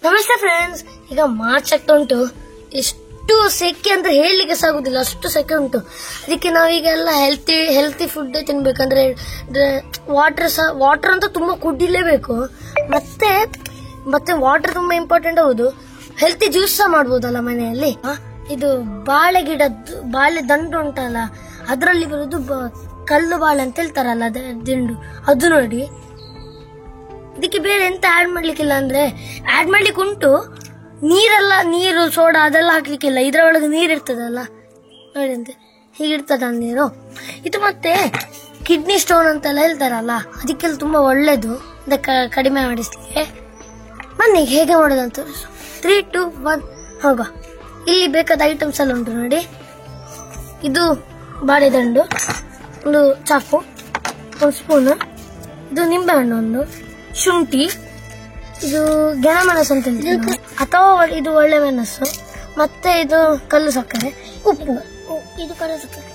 ನಮಸ್ತೆ ಫ್ರೆಂಡ್ಸ್. ಈಗ ಮಾರ್ಚ್ ಆಗ್ತಾ ಉಂಟು. ಎಷ್ಟು ಸೆಕೆ ಅಂದ್ರೆ ಹೇಳಲಿಕ್ಕೆ ಸಾಗುದಿಲ್ಲ, ಅಷ್ಟು ಸೆಕೆ ಉಂಟು. ಅದಕ್ಕೆ ನಾವೀಗೆಲ್ಲ ಹೆಲ್ತಿ ಫುಡ್ ತಿನ್ಬೇಕಂದ್ರೆ ವಾಟರ್ ಅಂತ ತುಂಬಾ ಕುಡಿಲೇಬೇಕು. ಮತ್ತೆ ವಾಟರ್ ತುಂಬಾ ಇಂಪಾರ್ಟೆಂಟ್. ಹೌದು, ಹೆಲ್ತಿ ಜ್ಯೂಸ್ ಸಹ ಮಾಡ್ಬೋದಲ್ಲ ಮನೆಯಲ್ಲಿ. ಇದು ಬಾಳೆ ದಂಡು ಉಂಟಲ್ಲ, ಅದರಲ್ಲಿ ಬರೋದು ಕಲ್ಲು ಬಾಳೆ ಅಂತ ಹೇಳ್ತಾರಲ್ಲ, ದಿಂಡು, ಅದು ನೋಡಿ. ಇದಕ್ಕೆ ಬೇರೆ ಎಂತ ಆಡ್ ಮಾಡ್ಲಿಕ್ಕಿಲ್ಲ. ಅಂದ್ರೆ ಆಡ್ ಮಾಡ್ಲಿಕ್ಕೆ ಉಂಟು, ನೀರು ಸೋಡಾ ಅದೆಲ್ಲ ಹಾಕ್ಲಿಕ್ಕಿಲ್ಲ. ಇದ್ರ ಒಳಗೆ ನೀರು ಇರ್ತದಲ್ಲ ನೋಡಿ, ಅಂತೆ ಹೀಗಿರ್ತದ ನೀರು. ಇದು ಮತ್ತೆ ಕಿಡ್ನಿ ಸ್ಟೋನ್ ಅಂತೆಲ್ಲ ಹೇಳ್ತಾರಲ್ಲ, ಅದಕ್ಕೆಲ್ಲ ತುಂಬಾ ಒಳ್ಳೇದು, ಕಡಿಮೆ ಮಾಡಿಸ್ಲಿಕ್ಕೆ. ಬನ್ನಿ ಹೇಗೆ ಮಾಡೋದಂತ 3, 2, 1 ಹೋಗ. ಇಲ್ಲಿ ಬೇಕಾದ ಐಟಮ್ಸ್ ಎಲ್ಲ ಉಂಟು ನೋಡಿ. ಇದು ಬಾಳೆದಂಡು, ಒಂದು ಚಾಕು, ಒಂದು ಸ್ಪೂನ್, ಇದು ನಿಂಬೆಹಣ್ಣು, ಒಂದು ಶುಂಠಿ, ಇದು ಗೆಣಮೆಣಸು ಅಂತ ಹೇಳ್ತೀವಿ ಅಥವಾ ಇದು ಒಳ್ಳೆ ಮೆಣಸು, ಮತ್ತೆ ಇದು ಕಲ್ಲು ಸಕ್ಕರೆ, ಉಪ್ಪು, ಇದು ಕಲ್ಲು ಸಕ್ಕರೆ,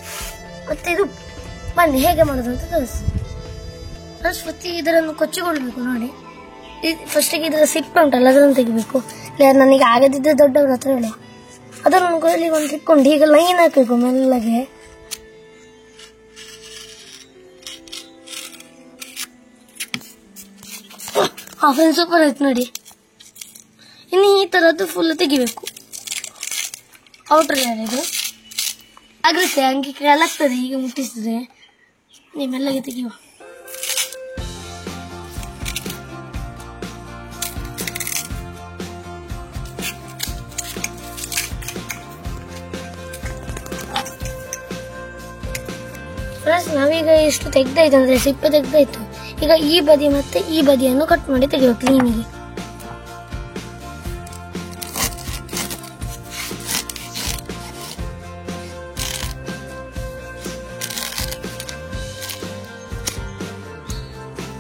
ಮತ್ತೆ ಇದು. ಬನ್ನಿ ಹೇಗೆ ಮಾಡೋದು ಅಂತ ತೋರಿಸಿ. ಫಸ್ಟ್ ಇದರನ್ನು ಕೊಚ್ಚಿಕೊಳ್ಬೇಕು ನೋಡಿ. ಫಸ್ಟಿಗೆ ಇದರ ಸಿಪ್ಪೆ ಉಂಟಲ್ಲ, ಅದನ್ನು ತೆಗಿಬೇಕು. ಇಲ್ಲ ನನಗೆ ಆಗದಿದ್ದ ದೊಡ್ಡವ್ರ ಹತ್ರ ಹೇಳಿ, ಅದನ್ನು ಕೊಯ್ಲಿಗೆ ಒಂದು ಇಟ್ಕೊಂಡು ಈಗ ಲೈನ್ ಹಾಕಬೇಕು ಮೆಲ್ಲಗೆ. ಫ್ರೆಂಡ್ಸ್ ಸೂಪರ್ ಆಯ್ತು ನೋಡಿ. ಇನ್ನು ಈ ತರದ್ದು ಫುಲ್ ತೆಗಿಬೇಕು. ಔಟರ್ ಲೇಯರ್ ಇದು ಆಗುತ್ತೆ, ಹಂಗೆ ಕೆಳಗ್ತದೆ. ಈಗ ಮುಟ್ಟಿಸಿದ್ರೆ ನಿಮ್ಮೆಲ್ಲಗೆ ತೆಗಿಯುವ. ಫ್ರೆಂಡ್ಸ್ ನಾವೀಗ ಎಷ್ಟು ತೆಗ್ದಾಯ್ತು ಅಂದ್ರೆ ಸಿಪ್ಪೆ ತೆಗ್ದಾಯ್ತು. ಈಗ ಈ ಬದಿ ಮತ್ತೆ ಈ ಬದಿಯನ್ನು ಕಟ್ ಮಾಡಿ ತೆಗೆಯುವ ಕ್ಲೀನಿಗೆ.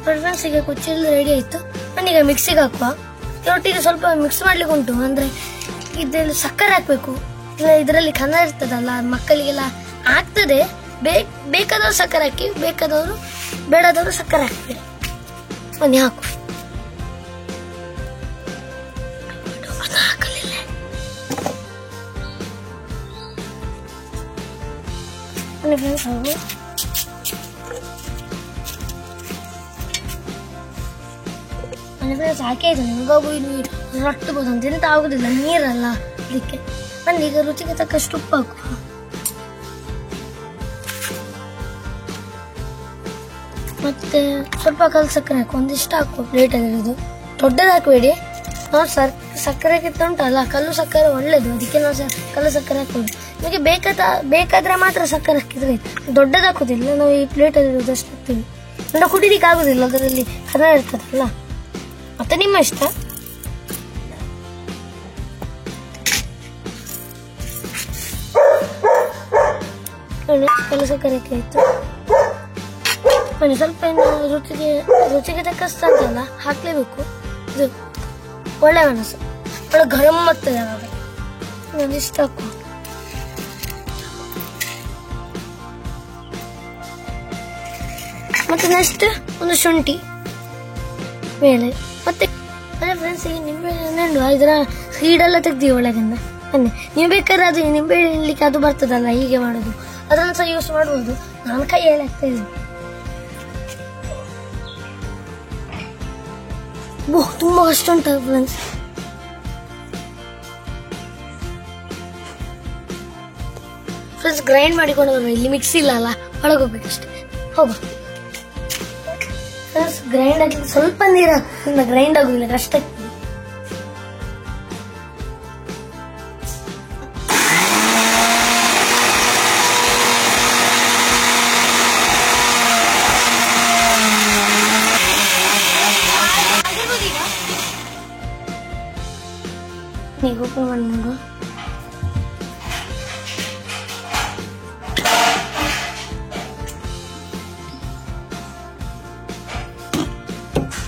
ಫ್ರೆಂಡ್ಸ್ ಈಗ ಕೊಚ್ಚೆಲ್ಲ ರೆಡಿ ಆಯ್ತು. ನಾನೀಗ ಮಿಕ್ಸಿಗೆ ಹಾಕುವ. ಒಟ್ಟಿಗೆ ಸ್ವಲ್ಪ ಮಿಕ್ಸ್ ಮಾಡ್ಲಿಕ್ಕೆ ಉಂಟು. ಅಂದ್ರೆ ಇದರಲ್ಲಿ ಸಕ್ಕರೆ ಹಾಕ್ಬೇಕು. ಇಲ್ಲ ಇದರಲ್ಲಿ ಕನ್ನ ಇರ್ತದಲ್ಲ, ಮಕ್ಕಳಿಗೆಲ್ಲ ಆಗ್ತದೆ. ಬೇಕಾದವರು ಸಕ್ಕರೆ ಹಾಕಿ, ಬೇಕಾದವರು ಬೇಡದವರು ಸಕ್ಕರೆ ಹಾಕ್ಬೇಡಿ. ಬನ್ನಿ ಹಾಕು. ಹಾಕಲಿಲ್ಲ. ಬನ್ನಿ ಫ್ರೆಂಡ್ಸ್ ಹಾಕು. ಬನ್ನಿ ಫ್ರೆಂಡ್ಸ್ ಹಾಕಿ ಆಯ್ತು. ನಿಮಗಾಗು ನೀರು ರಟ್ಟಬಹುದು ಅಂತ ಎಂತ ಆಗುದಿಲ್ಲ, ನೀರಲ್ಲ ಅದಕ್ಕೆ. ಬನ್ನಿ ಈಗ ರುಚಿಗೆ ತಕ್ಕಷ್ಟು ಉಪ್ಪು ಹಾಕು. ಮತ್ತೆ ಸ್ವಲ್ಪ ಕಲ್ಲು ಸಕ್ಕರೆ ಹಾಕು, ಒಂದಿಷ್ಟು ಹಾಕು ಪ್ಲೇಟಲ್ಲಿರೋದು. ದೊಡ್ಡದು ಹಾಕಬೇಡಿ. ನಾವು ಸಕ್ಕರೆಗಿಂತ ಉಂಟಲ್ಲ ಕಲ್ಲು ಸಕ್ಕರೆ ಒಳ್ಳೇದು, ಅದಕ್ಕೆ ನಾವು ಕಲ್ಲು ಸಕ್ಕರೆ ಹಾಕೋದು. ನಿಮಗೆ ಬೇಕಾದ್ರೆ ಮಾತ್ರ ಸಕ್ಕರೆ ಹಾಕಿದ್ರೆ ದೊಡ್ಡದು ಹಾಕೋದಿಲ್ಲ. ನಾವು ಈ ಪ್ಲೇಟಲ್ಲಿರೋದು ಅಷ್ಟು ಹಾಕ್ತೀವಿ. ನಾವು ಕುಡಿಲಿಕ್ಕೆ ಆಗುದಿಲ್ಲ, ಅದರಲ್ಲಿ ಕನ್ನ ಇರ್ತದಲ್ಲ. ಮತ್ತೆ ನಿಮ್ಮ ಇಷ್ಟ. ಕಲ್ಲು ಸಕ್ಕರೆ ಆಯ್ತು. ಬನ್ನಿ ಸ್ವಲ್ಪ ರುಚಿಗೆ ತಕ್ಕಷ್ಟು ಅಂತಲ್ಲ ಹಾಕ್ಲೇಬೇಕು. ಇದು ಒಳ್ಳೆ ಮೆಣಸು, ಒಳ್ಳೆ ಗರಂ ಆಗ್ತದೆ ಅವಾಗ. ಒಂದಿಷ್ಟು ಹಾಕು. ಮತ್ತೆ ನೆಕ್ಸ್ಟ್ ಒಂದು ಶುಂಠಿ ಮೇಲೆ. ಮತ್ತೆ ಅದೇ ಫ್ರೆಂಡ್ಸ್ ಈಗ ನಿಂಬೆ ಹಣ್ಣು ಇದರ ಸೀಡೆಲ್ಲ ತೆಗ್ದೀವಿ ಒಳಗಿಂದ. ಬನ್ನಿ ನೀವು ಬೇಕಾದ್ರೆ ಅದು ನಿಂಬೆ ಹಣ್ಣಲಿಕ್ಕೆ ಅದು ಬರ್ತದಲ್ಲ, ಹೀಗೆ ಮಾಡೋದು, ಅದನ್ನು ಸಹ ಯೂಸ್ ಮಾಡ್ಬೋದು. ನಾನು ಕೈಯಲ್ಲಿ ಹಾಕ್ತಾ ಇದ್ದೀನಿ. ತುಂಬಾ ಕಷ್ಟ ಉಂಟು ಫ್ರೆಂಡ್ಸ್. ಗ್ರೈಂಡ್ ಮಾಡಿಕೊಂಡು ಬರುವ. ಇಲ್ಲಿ ಮಿಕ್ಸಿ ಇಲ್ಲ ಅಲ್ಲ, ಒಳಗೋಗ್ಬೇಕಷ್ಟೇ. ಹೋಗ ಫ್ರೆಂಡ್ಸ್. ಗ್ರೈಂಡ್ ಆಗಿ ಸ್ವಲ್ಪ ನೀರು ಗ್ರೈಂಡ್ ಆಗುದಿಲ್ಲ, ಕಷ್ಟ ಆಗ್ತದೆ. ಈಗ ಓಪನ್ ಮಾಡಿ ನೋಡು.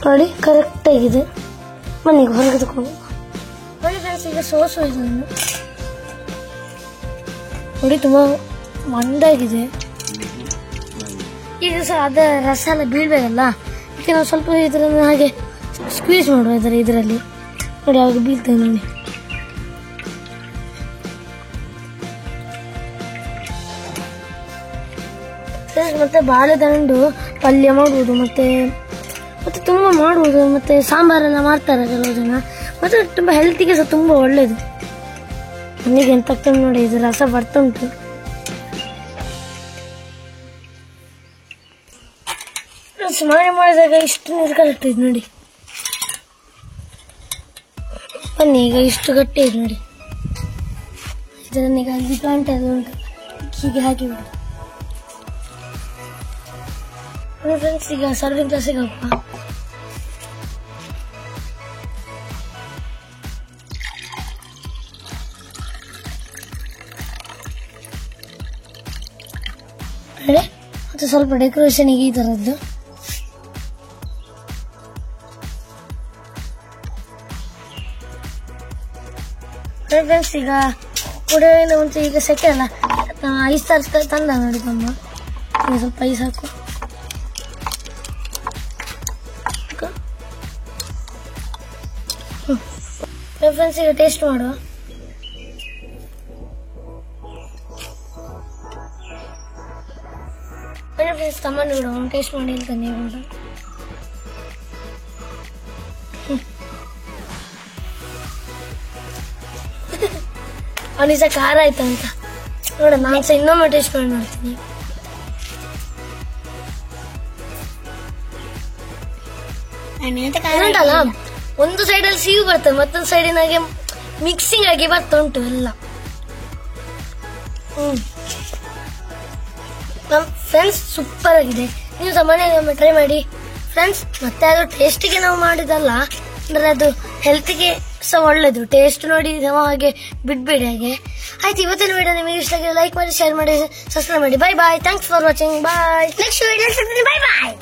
ನೋಡಿ ಕರೆಕ್ಟ್ ಆಗಿದೆ. ಮನೆಗೆ ಹೊರಗೆ ತಗೊಂಡು ನೋಡಿ ಫ್ರೆಂಡ್ಸ್. ಈಗ ಸೋಸು ಇದನ್ನು ನೋಡಿ, ತುಂಬಾ ಮಂದಾಗಿದೆ. ಈಗ ಸಹ ಅದ ರಸ ಎಲ್ಲ ಬೀಳ್ಬೇಕಲ್ಲ, ಅದಕ್ಕೆ ನಾವು ಸ್ವಲ್ಪ ಇದರಲ್ಲಿ ಹಾಗೆ ಸ್ಕ್ವೀಸ್ ಮಾಡುವ. ಇದರಲ್ಲಿ ನೋಡಿ ಆಗ ಬೀಳ್ತೇವೆ ನೋಡಿ. ಮತ್ತೆ ಬಾಳೆದಂಡು ಪಲ್ಯ ಮಾಡುವುದು, ಮತ್ತೆ ಮತ್ತೆ ತುಂಬ ಮಾಡುವುದು, ಮತ್ತೆ ಸಾಂಬಾರೆಲ್ಲ ಮಾಡ್ತಾರೆ ಕೆಲವು ಜನ. ಮತ್ತೆ ತುಂಬ ಹೆಲ್ತಿಗೆ ಸಹ ತುಂಬ ಒಳ್ಳೇದು. ನನಗೆ ಎಂತ ನೋಡಿ ಇದು ರಸ ಬರ್ತಾ ಉಂಟು. ಸ್ನಾನ ಮಾಡಿದಾಗ ಇಷ್ಟು ನೀರು ಕಲಿತು ನೋಡಿ. ಬನ್ನಿ ಈಗ ಇಷ್ಟು ಗಟ್ಟಿ ಇದೆ ನೋಡಿ. ಇದನ್ನೀಗ ಅಲ್ಲಿ ಪ್ಲಾಂಟ್ ಅದು ಉಂಟು ಹೀಗೆ ಹಾಕಿ ಬಿಡಿ ಫ್ರೆಂಡ್ಸ್. ಈಗ ಸರ್ವಿಂಗ್ ಗ್ಲಾಸಿಗೆ ಹಾಕುವ. ಮತ್ತೆ ಸ್ವಲ್ಪ ಡೆಕೋರೇಷನ್ಗೆ ಈ ತರದ್ದು. ಫ್ರೆಂಡ್ಸ್ ಈಗ ಕುಡಿಯೋದ್ರಿಂದ ಮುಂಚೆ ಈಗ ಸೆಕೆ ಅಲ್ಲ, ಐಸ್ ತಂದ ನೋಡಿ ನಮ್ಮ. ಈಗ ಸ್ವಲ್ಪ ಐಸ್ ಹಾಕು. ಫ್ರೆಂಡ್ಸ್ ಈಗ ಟೇಸ್ಟ್ ಮಾಡುವ. ಫ್ರೆಂಡ್ಸ್ ತಮ್ಮನ್ನು ಬಿಡು, ಅವ್ನು ಟೇಸ್ಟ್ ಮಾಡಿ ಹೇಳ್ತಾನೆ ಅಂತ. ಅವನಿಗೆ ಸಹ ಖಾರ ಆಯ್ತು ಅಂತ ನೋಡ. ನಾನು ಸಹ ಇನ್ನೊಮ್ಮೆ ಟೇಸ್ಟ್ ಮಾಡಿ ನೋಡ್ತೀನಿ. ಉಂಟಲ್ಲ, ಒಂದು ಸೈಡಲ್ಲಿ ಸಿಹಿ ಬರ್ತದೆ, ಮತ್ತೊಂದು ಸೈಡಿನಾಗೆ ಮಿಕ್ಸಿಂಗ್ ಆಗಿ ಬರ್ತಾ ಉಂಟು ಎಲ್ಲ. ಫ್ರೆಂಡ್ಸ್ ಸೂಪರ್ ಆಗಿದೆ. ನೀವು ಸಹ ಮನೆಯಲ್ಲಿ ಟ್ರೈ ಮಾಡಿ ಫ್ರೆಂಡ್ಸ್. ಮತ್ತೆ ಅದು ಟೇಸ್ಟಿಗೆ ನಾವು ಮಾಡಿದಲ್ಲ, ಅಂದ್ರೆ ಅದು ಹೆಲ್ತ್ಗೆ ಸಹ ಒಳ್ಳೇದು. ಟೇಸ್ಟ್ ನೋಡಿ ನಾವು ಹಾಗೆ ಬಿಡ್ಬೇಡಿ ಹಾಗೆ. ಆಯ್ತು, ಇವತ್ತಿನ ವಿಡಿಯೋ ನಿಮಗೆ ಇಷ್ಟ ಆಗಿದೆ ಲೈಕ್ ಮಾಡಿ, ಶೇರ್ ಮಾಡಿ, ಸಬ್ಸ್ಕ್ರೈಬ್ ಮಾಡಿ. Bye bye, thanks for watching. Bye, next video. Bye bye.